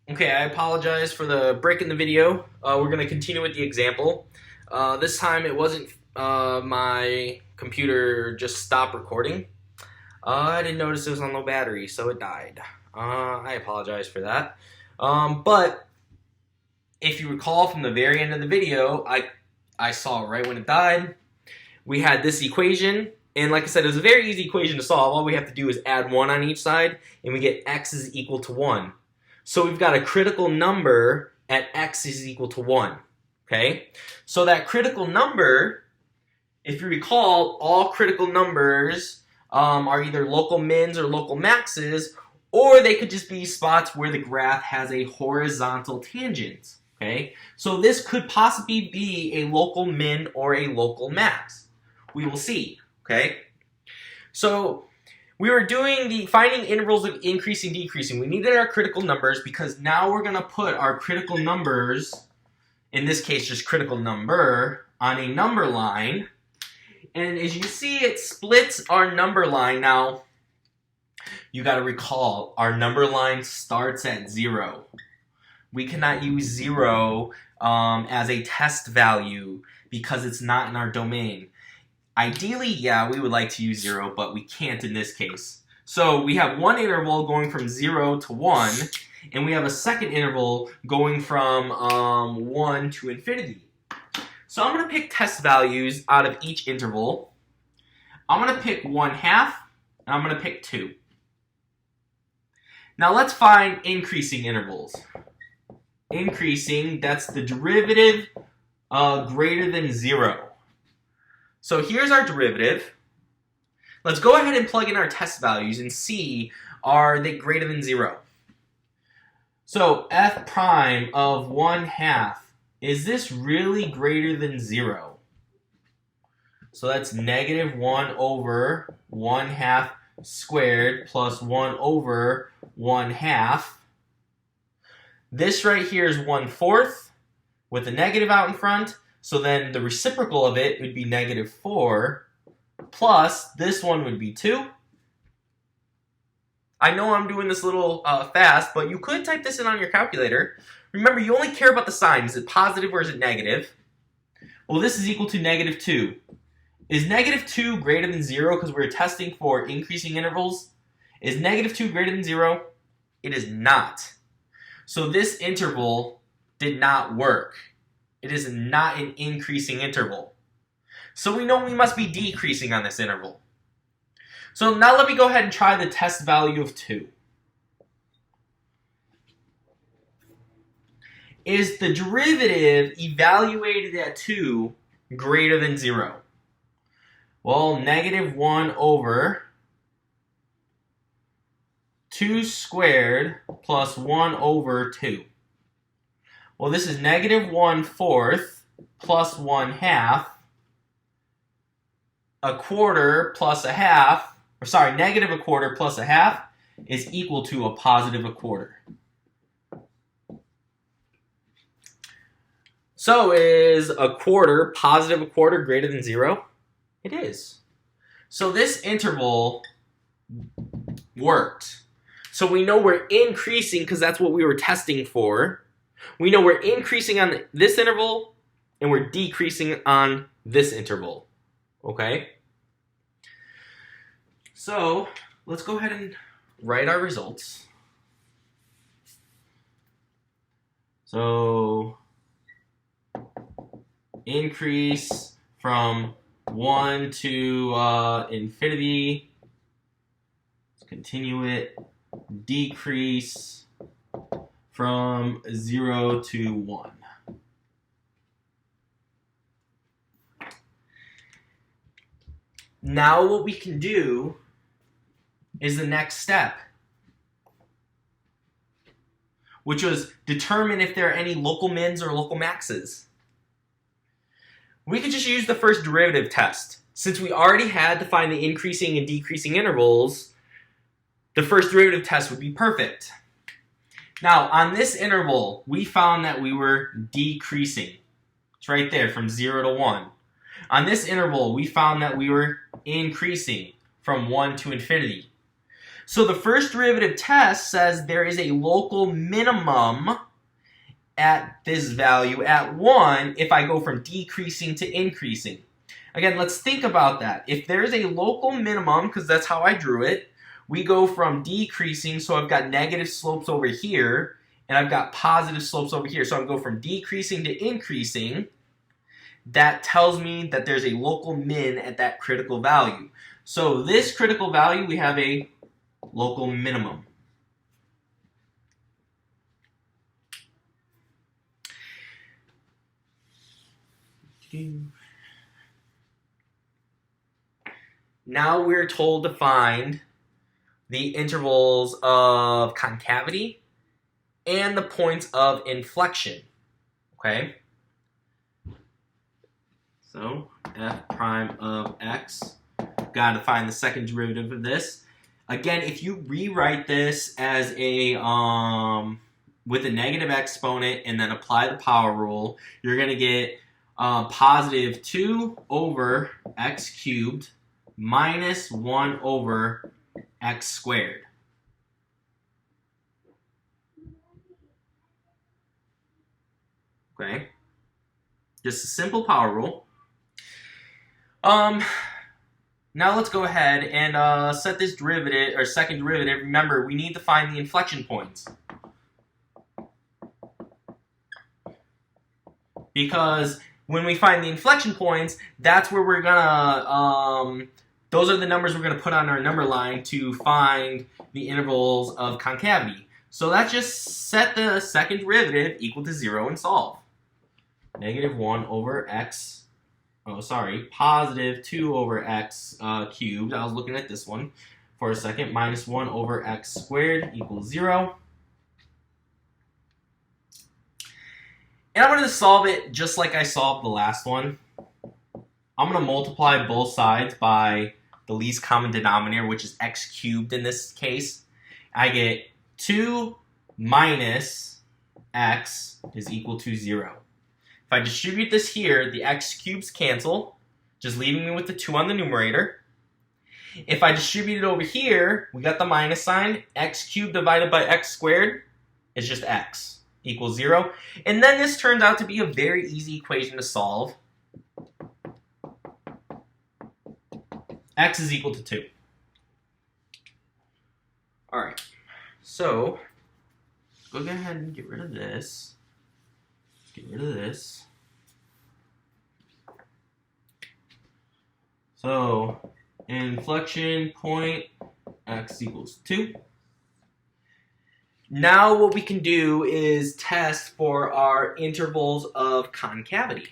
Okay, I apologize for the break in the video. We're going to continue with the example. This time it wasn't my computer just stopped recording. I didn't notice it was on low battery, so it died. I apologize for that. But if you recall from the very end of the video, I saw it right when it died. We had this equation, and like I said, it was a very easy equation to solve. All we have to do is add 1 on each side, and we get x is equal to 1. So we've got a critical number at x is equal to 1. Okay? So that critical number, if you recall, all critical numbers are either local mins or local maxes, or they could just be spots where the graph has a horizontal tangent. Okay? So this could possibly be a local min or a local max. We will see. Okay? So we were doing the finding intervals of increasing, decreasing. We needed our critical numbers because now we're going to put our critical numbers, in this case just critical number, on a number line. And as you see, it splits our number line. Now, you got to recall, our number line starts at 0. We cannot use 0 as a test value because it's not in our domain. Ideally, yeah, we would like to use 0, but we can't in this case. So we have one interval going from 0 to 1, and we have a second interval going from 1 to infinity. So I'm going to pick test values out of each interval. I'm going to pick 1/2, and I'm going to pick 2. Now let's find increasing intervals. Increasing, that's the derivative greater than 0. So here's our derivative. Let's go ahead and plug in our test values and see, are they greater than 0? So f prime of 1/2, is this really greater than 0? So that's negative 1 over 1/2 squared plus 1 over 1/2. This right here is 1/4 with a negative out in front. So then the reciprocal of it would be negative 4, plus this one would be 2. I know I'm doing this a little fast, but you could type this in on your calculator. Remember, you only care about the sign. Is it positive or is it negative? Well, this is equal to negative 2. Is negative 2 greater than 0 because we're testing for increasing intervals? Is negative 2 greater than 0? It is not. So this interval did not work. It is not an increasing interval. So we know we must be decreasing on this interval. So now let me go ahead and try the test value of 2. Is the derivative evaluated at 2 greater than 0? Well, negative 1 over 2 squared plus 1 over 2. Well, this is negative 1/4 plus 1/2. A quarter plus a half, or sorry, negative a quarter plus a half is equal to a positive a quarter. So is a quarter, positive a quarter, greater than 0? It is. So this interval worked. So we know we're increasing because that's what we were testing for. We know we're increasing on this interval and we're decreasing on this interval. Okay? So let's go ahead and write our results. So increase from 1 to infinity. Let's continue it. Decrease from 0 to 1. Now what we can do is the next step, which was determine if there are any local mins or local maxes. We could just use the first derivative test. Since we already had to find the increasing and decreasing intervals, the first derivative test would be perfect. Now, on this interval, we found that we were decreasing. It's right there, from 0 to 1. On this interval, we found that we were increasing from 1 to infinity. So the first derivative test says there is a local minimum at this value at 1 if I go from decreasing to increasing. Again, let's think about that. If there's a local minimum, because that's how I drew it, we go from decreasing, so I've got negative slopes over here, and I've got positive slopes over here. So I go from decreasing to increasing. That tells me that there's a local min at that critical value. So this critical value, we have a local minimum. Now we're told to find the intervals of concavity and the points of inflection. Okay? So f prime of x, got to find the second derivative of this. Again, if you rewrite this as a with a negative exponent and then apply the power rule, you're going to get positive 2 over x cubed minus 1 over x squared. Okay? Just a simple power rule. Now let's go ahead and set this derivative, or second derivative. Remember, we need to find the inflection points. Because when we find the inflection points, that's where we're gonna, those are the numbers we're gonna put on our number line to find the intervals of concavity. So let's just set the second derivative equal to 0 and solve. Negative 1 over x, positive 2 over x cubed, I was looking at this one for a second, minus 1 over x squared equals 0. And I'm going to solve it just like I solved the last one. I'm going to multiply both sides by the least common denominator, which is x cubed in this case. I get 2 minus x is equal to 0. If I distribute this here, the x cubes cancel, just leaving me with the 2 on the numerator. If I distribute it over here, we got the minus sign. X cubed divided by x squared is just x equals 0. And then this turns out to be a very easy equation to solve. X is equal to 2. All right, so go ahead and get rid of this. Get rid of this. So, inflection point, x equals 2. Now what we can do is test for our intervals of concavity.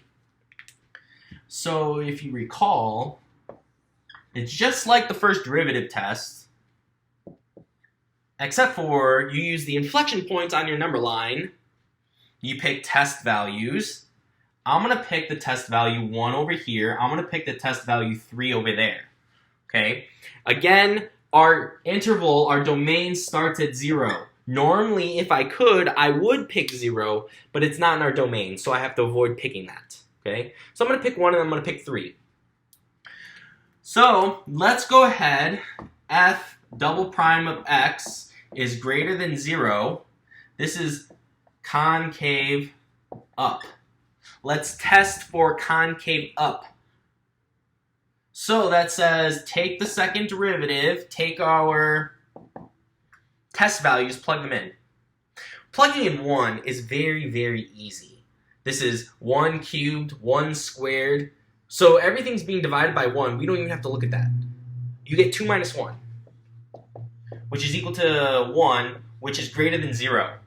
So if you recall, it's just like the first derivative test, except for you use the inflection points on your number line. You pick test values. I'm going to pick the test value 1 over here. I'm going to pick the test value 3 over there. Okay? Again, our interval, our domain starts at 0. Normally, if I could, I would pick 0, but it's not in our domain, so I have to avoid picking that. Okay? So I'm going to pick 1 and I'm going to pick 3. So let's go ahead. F double prime of x is greater than 0. This is concave up. Let's test for concave up. So that says take the second derivative, take our test values, plug them in. Plugging in 1 is very, very easy. This is 1 cubed, 1 squared. So everything's being divided by 1. We don't even have to look at that. You get 2 minus 1, which is equal to 1, which is greater than 0.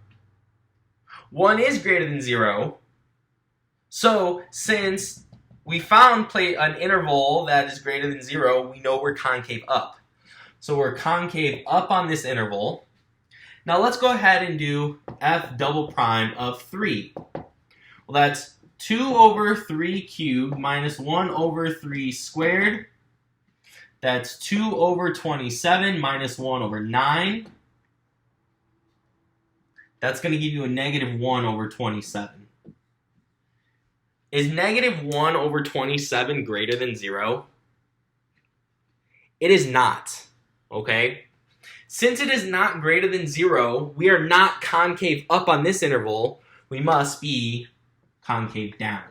1 is greater than 0. So since we found an interval that is greater than 0, we know we're concave up. So we're concave up on this interval. Now let's go ahead and do f double prime of 3. Well, that's 2 over 3 cubed minus 1 over 3 squared. That's 2 over 27 minus 1 over 9. That's going to give you a negative 1 over 27. Is negative 1 over 27 greater than 0? It is not, okay? Since it is not greater than 0, we are not concave up on this interval. We must be concave down.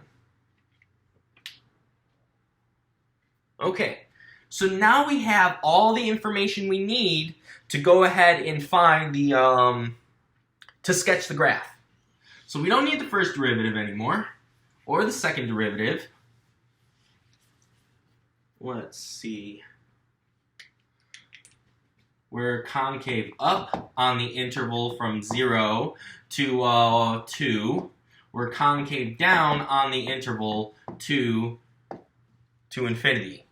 Okay, so now we have all the information we need to go ahead and find the, to sketch the graph. So we don't need the first derivative anymore, or the second derivative. Let's see. We're concave up on the interval from 0 to 2. We're concave down on the interval 2 to infinity.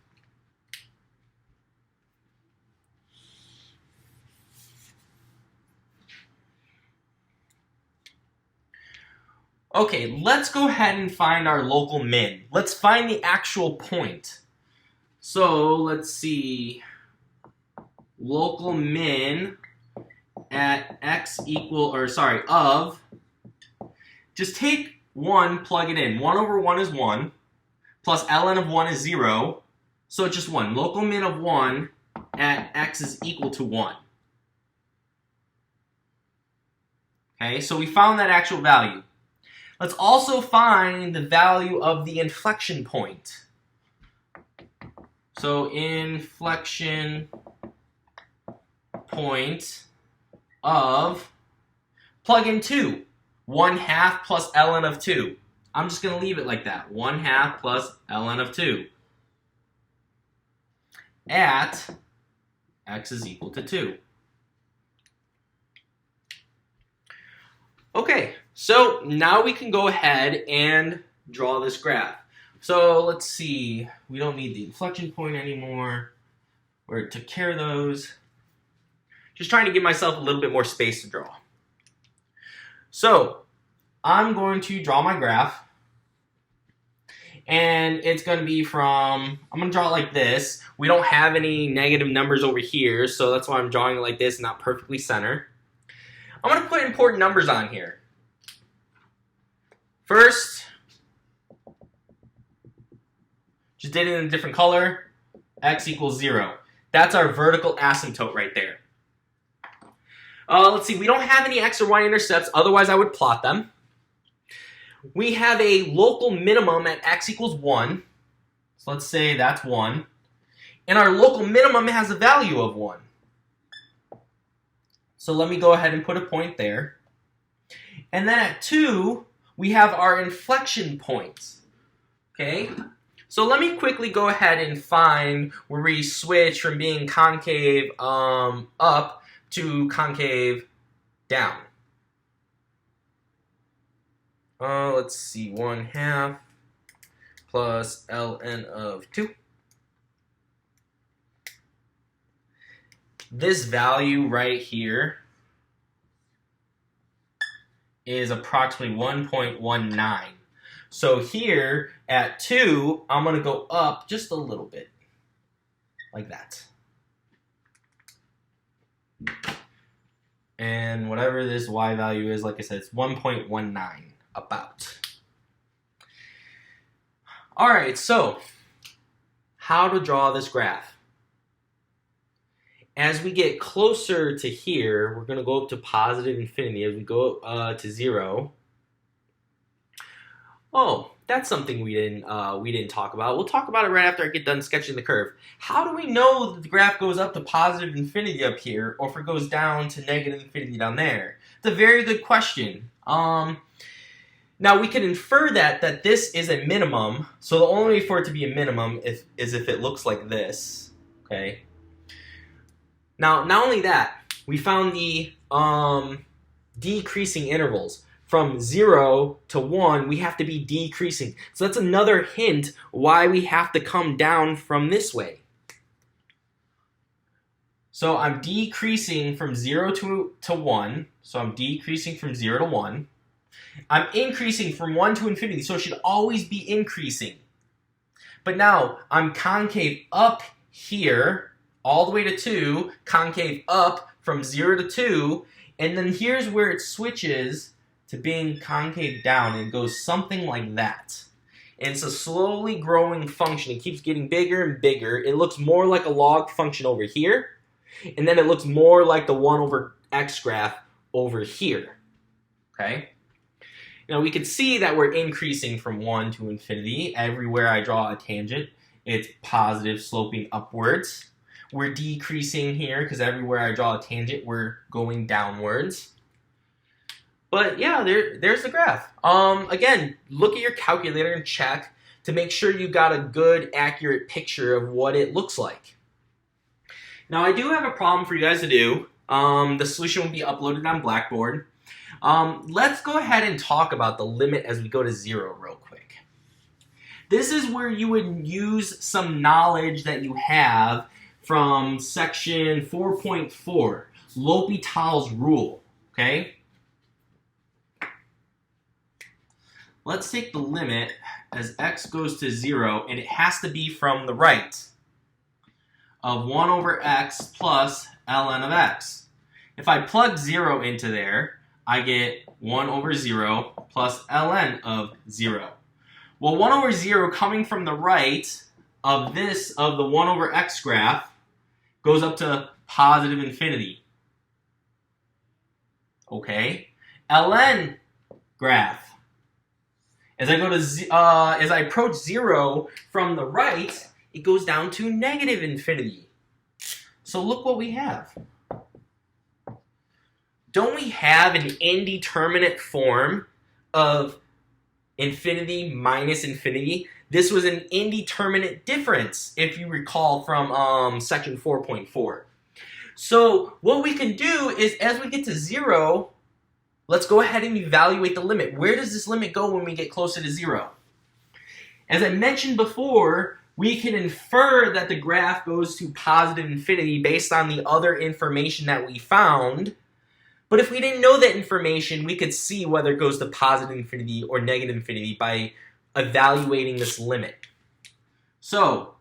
Okay, let's go ahead and find our local min. Let's find the actual point. So let's see. Local min at x of, just take 1, plug it in. 1 over 1 is 1, plus ln of 1 is 0, so it's just 1. Local min of 1 at x is equal to 1. Okay, so we found that actual value. Let's also find the value of the inflection point. So inflection point of, plug in 2. 1/2 plus ln of 2. I'm just going to leave it like that. 1/2 plus ln of 2 at x is equal to 2. Okay, so now we can go ahead and draw this graph. So let's see, we don't need the inflection point anymore. We took care of those. Just trying to give myself a little bit more space to draw. So I'm going to draw my graph. And it's going to be from, I'm going to draw it like this. We don't have any negative numbers over here, so that's why I'm drawing it like this, not perfectly center. I'm going to put important numbers on here. First, just did it in a different color, x equals 0. That's our vertical asymptote right there. Let's see, we don't have any x or y intercepts, otherwise I would plot them. We have a local minimum at x equals 1. So let's say that's 1. And our local minimum has a value of 1. So let me go ahead and put a point there. And then at 2, we have our inflection points. Okay? So let me quickly go ahead and find where we switch from being concave up to concave down. Let's see, 1/2 plus ln of 2. This value right here is approximately 1.19. So here at 2, I'm going to go up just a little bit, like that. And whatever this y value is, like I said, it's 1.19, about. Alright, so how to draw this graph. As we get closer to here, we're going to go up to positive infinity. As we go to 0, oh, that's something we didn't talk about. We'll talk about it right after I get done sketching the curve. How do we know that the graph goes up to positive infinity up here, or if it goes down to negative infinity down there? It's a very good question. Now we can infer that this is a minimum. So the only way for it to be a minimum is if it looks like this. Okay. Now, not only that, we found the decreasing intervals. From 0 to 1, we have to be decreasing. So that's another hint why we have to come down from this way. So I'm decreasing from 0 to 1. So I'm decreasing from 0 to 1. I'm increasing from 1 to infinity, so it should always be increasing. But now I'm concave up here, all the way to 2, concave up from 0 to 2, and then here's where it switches to being concave down. It goes something like that. And it's a slowly growing function. It keeps getting bigger and bigger. It looks more like a log function over here. And then it looks more like the 1 over x graph over here. Okay? Now we can see that we're increasing from 1 to infinity. Everywhere I draw a tangent, it's positive sloping upwards. We're decreasing here because everywhere I draw a tangent, we're going downwards. But yeah, there's the graph. Again, look at your calculator and check to make sure you got a good, accurate picture of what it looks like. Now, I do have a problem for you guys to do. The solution will be uploaded on Blackboard. Let's go ahead and talk about the limit as we go to 0 real quick. This is where you would use some knowledge that you have from section 4.4, L'Hopital's rule, okay? Let's take the limit as x goes to 0, and it has to be from the right, of 1 over x plus ln of x. If I plug 0 into there, I get 1 over 0 plus ln of 0. Well, 1 over 0 coming from the right of the 1 over x graph goes up to positive infinity. Okay? ln graph. As I approach 0 from the right, it goes down to negative infinity. So look what we have. Don't we have an indeterminate form of infinity minus infinity? This was an indeterminate difference, if you recall from section 4.4. So what we can do is, as we get to 0, let's go ahead and evaluate the limit. Where does this limit go when we get closer to 0? As I mentioned before, we can infer that the graph goes to positive infinity based on the other information that we found. But if we didn't know that information, we could see whether it goes to positive infinity or negative infinity by evaluating this limit. So,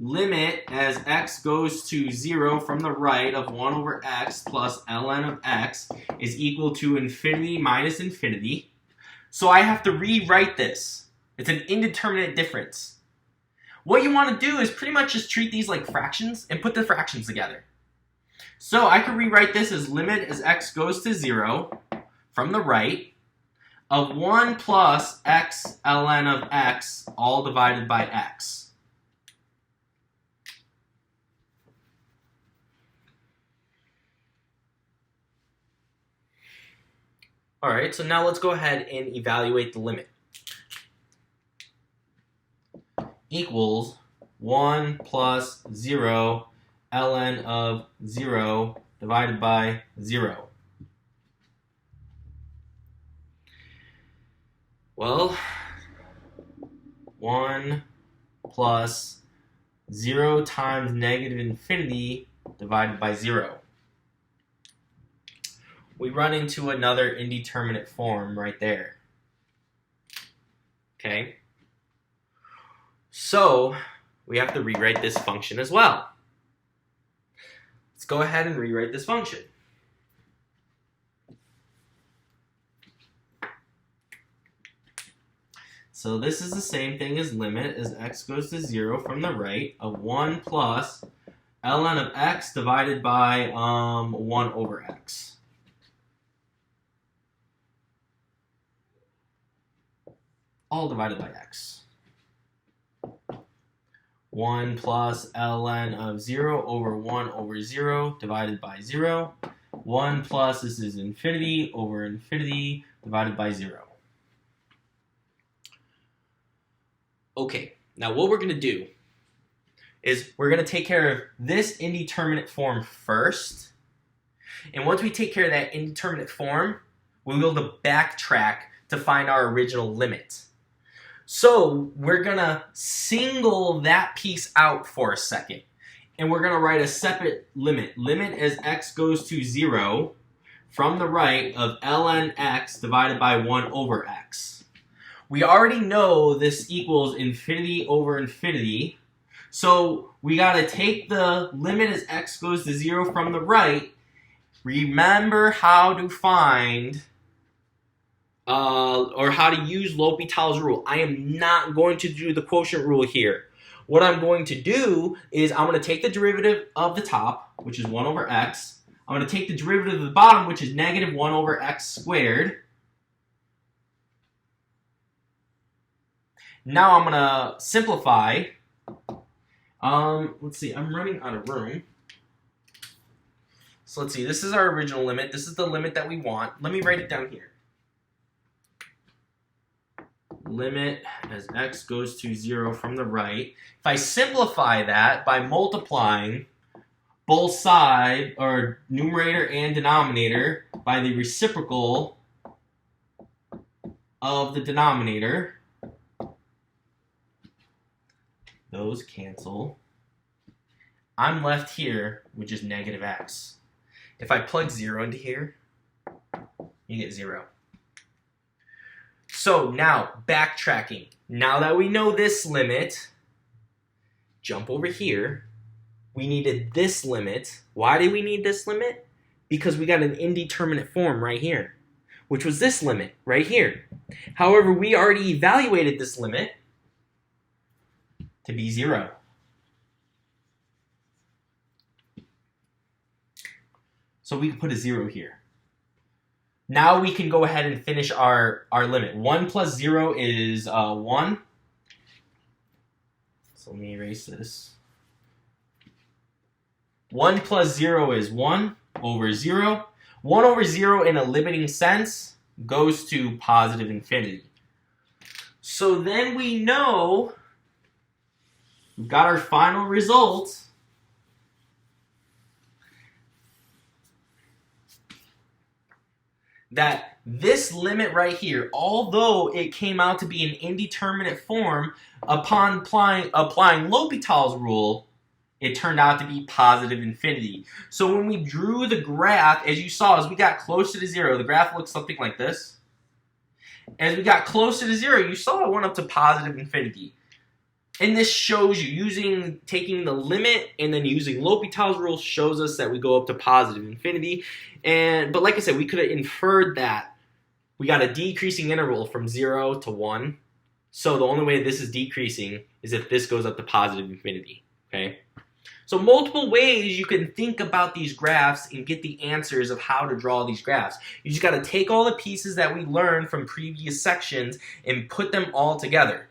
limit as x goes to 0 from the right of 1 over x plus ln of x is equal to infinity minus infinity. So I have to rewrite this. It's an indeterminate difference. What you want to do is pretty much just treat these like fractions and put the fractions together. So I could rewrite this as limit as x goes to 0 from the right of 1 plus x ln of x all divided by x. Alright, so now let's go ahead and evaluate the limit. Equals 1 plus 0 ln of 0 divided by 0. Well, 1 plus 0 times negative infinity divided by 0. We run into another indeterminate form right there. Okay? So, we have to rewrite this function as well. Let's go ahead and rewrite this function. So this is the same thing as limit as x goes to 0 from the right of 1 plus ln of x divided by 1 over x. All divided by x. 1 plus ln of 0 over 1 over 0 divided by 0. 1 plus, this is infinity over infinity divided by 0. Okay, now what we're going to do is we're going to take care of this indeterminate form first. And once we take care of that indeterminate form, we'll be able to backtrack to find our original limit. So we're going to single that piece out for a second. And we're going to write a separate limit. Limit as x goes to 0 from the right of ln x divided by 1 over x. We already know this equals infinity over infinity. So we got to take the limit as x goes to 0 from the right. Remember how to find or how to use L'Hopital's rule. I am not going to do the quotient rule here. what I'm going to do is I'm going to take the derivative of the top, which is 1 over x. I'm going to take the derivative of the bottom, which is negative 1 over x squared. Now I'm going to simplify. Let's see, I'm running out of room. So let's see, this is our original limit. This is the limit that we want. Let me write it down here. Limit as x goes to 0 from the right. If I simplify that by multiplying both sides, or numerator and denominator, by the reciprocal of the denominator, those cancel. I'm left here with just negative x. If I plug 0 into here, you get 0. So now, backtracking. Now that we know this limit, jump over here. We needed this limit. Why did we need this limit? Because we got an indeterminate form right here, which was this limit right here. However, we already evaluated this limit to be 0. So we can put a 0 here. Now we can go ahead and finish our limit. 1 plus 0 is 1. So let me erase this. 1 plus 0 is 1 over 0. 1 over 0 in a limiting sense goes to positive infinity. So then we know we've got our final result. That this limit right here, although it came out to be an indeterminate form, upon applying L'Hopital's rule, it turned out to be positive infinity. So when we drew the graph, as you saw, as we got closer to 0, the graph looks something like this. As we got closer to 0, you saw it went up to positive infinity. And this shows you, taking the limit and then using L'Hopital's rule shows us that we go up to positive infinity. But like I said, we could have inferred that we got a decreasing interval from 0 to 1. So the only way this is decreasing is if this goes up to positive infinity. Okay? So multiple ways you can think about these graphs and get the answers of how to draw these graphs. You just got to take all the pieces that we learned from previous sections and put them all together.